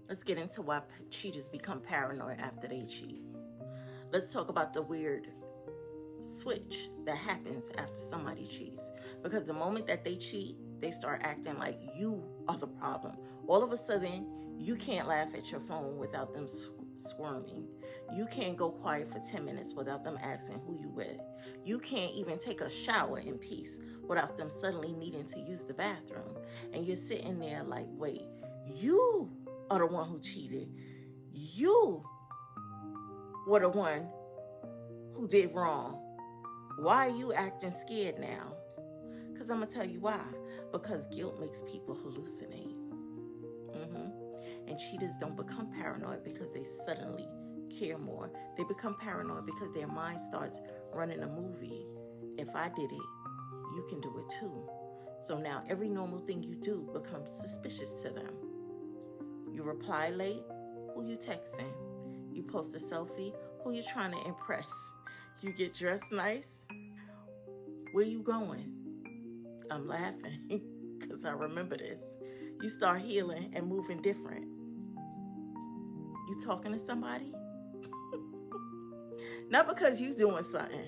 Let's get into why cheaters become paranoid after they cheat. Let's talk about the weird switch that happens after somebody cheats. Because the moment that they cheat, they start acting like you are the problem. All of a sudden, you can't laugh at your phone without them squirming. You can't go quiet for 10 minutes without them asking who you with. You can't even take a shower in peace without them suddenly needing to use the bathroom. And you're sitting there like, wait, you are the one who cheated. You were the one who did wrong. Why are you acting scared now? Because I'm going to tell you why. Because guilt makes people hallucinate. And cheaters don't become paranoid because they suddenly care more. They become paranoid because their mind starts running a movie. If I did it, you can do it too. So now every normal thing you do becomes suspicious to them. You reply late, who you texting? You post a selfie, who you trying to impress? You get dressed nice, where you going? I'm laughing because I remember this. You start healing and moving different. You talking to somebody? Not because you doing something,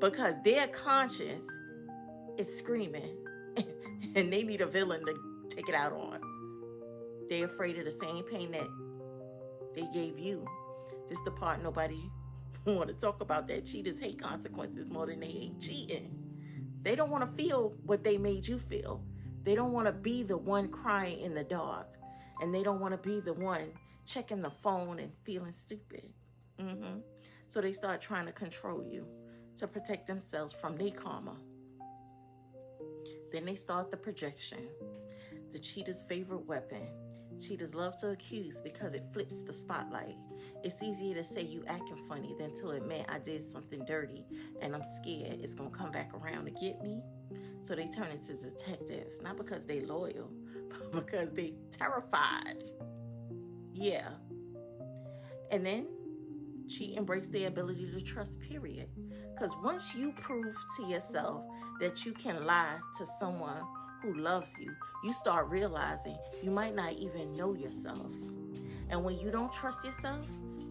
because their conscience is screaming and they need a villain to take it out on. They afraid of the same pain that they gave you. This the part nobody want to talk about, that cheaters hate consequences more than they hate cheating. They don't want to feel what they made you feel. They don't want to be the one crying in the dark. And they don't want to be the one checking the phone and feeling stupid. So they start trying to control you to protect themselves from their karma. Then they start the projection, the cheater's favorite weapon. Cheaters love to accuse because it flips the spotlight. It's easier to say you acting funny than to admit I did something dirty and I'm scared it's going to come back around to get me. So they turn into detectives, not because they loyal, but because they terrified. Yeah. And then cheating breaks their ability to trust, period. Because once you prove to yourself that you can lie to someone who loves you, you start realizing you might not even know yourself. And when you don't trust yourself,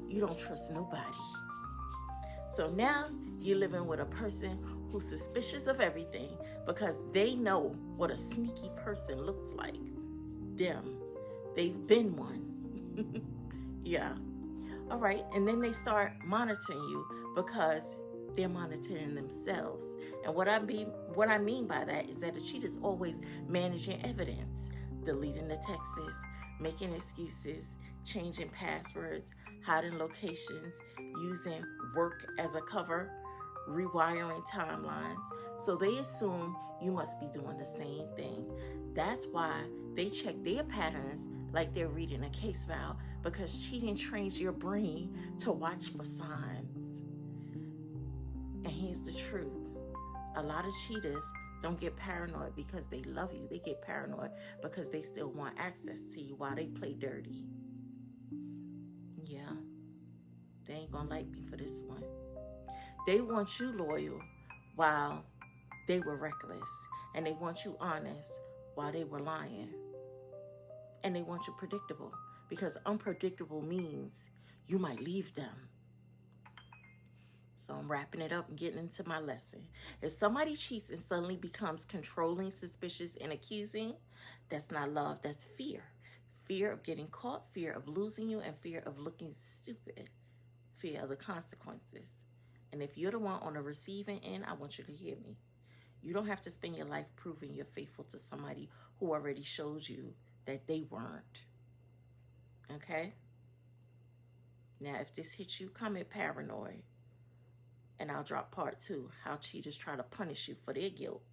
you don't trust nobody. So now you're living with a person who's suspicious of everything because they know what a sneaky person looks like. Them. They've been one. Yeah. All right. And then they start monitoring you because they're monitoring themselves. And what I mean by that is that a cheater is always managing evidence, deleting the texts, making excuses, changing passwords, hiding locations, using work as a cover, rewiring timelines. So they assume you must be doing the same thing. That's why they check their patterns like they're reading a case file, because cheating trains your brain to watch for signs. And here's the truth. A lot of cheaters don't get paranoid because they love you. They get paranoid because they still want access to you while they play dirty. Yeah. They ain't gonna like me for this one. They want you loyal while they were reckless. And they want you honest while they were lying. And they want you predictable, because unpredictable means you might leave them. So I'm wrapping it up and getting into my lesson. If somebody cheats and suddenly becomes controlling, suspicious, and accusing, that's not love, that's fear. Fear of getting caught, fear of losing you, and fear of looking stupid. Fear of the consequences. And if you're the one on the receiving end, I want you to hear me. You don't have to spend your life proving you're faithful to somebody who already showed you that they weren't. Okay? Now, if this hits you, comment paranoid. And I'll drop part 2, how cheaters try to punish you for their guilt.